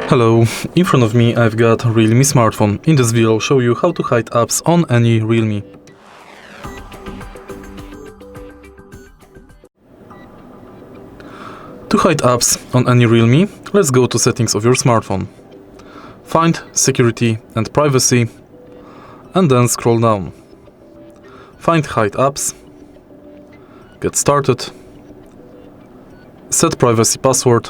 Hello, in front of me I've got Realme smartphone. In this video I'll show you how to hide apps on any Realme. To hide apps on any Realme, let's go to settings of your smartphone. Find security and privacy and then scroll down. Find hide apps. Get started. Set privacy password.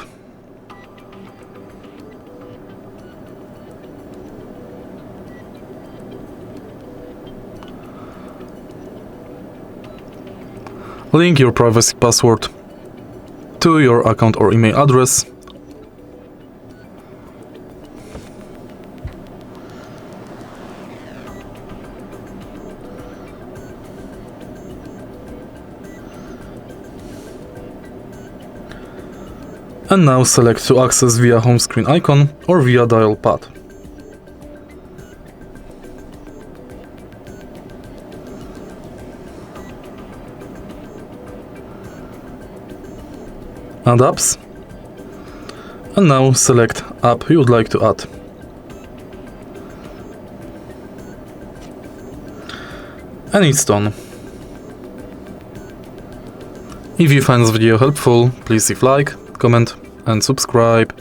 Link your privacy password to your account or email address. And now select to access via home screen icon or via dial pad. Add apps, and now select app you would like to add. And it's done. If you find this video helpful, please leave like, comment and subscribe.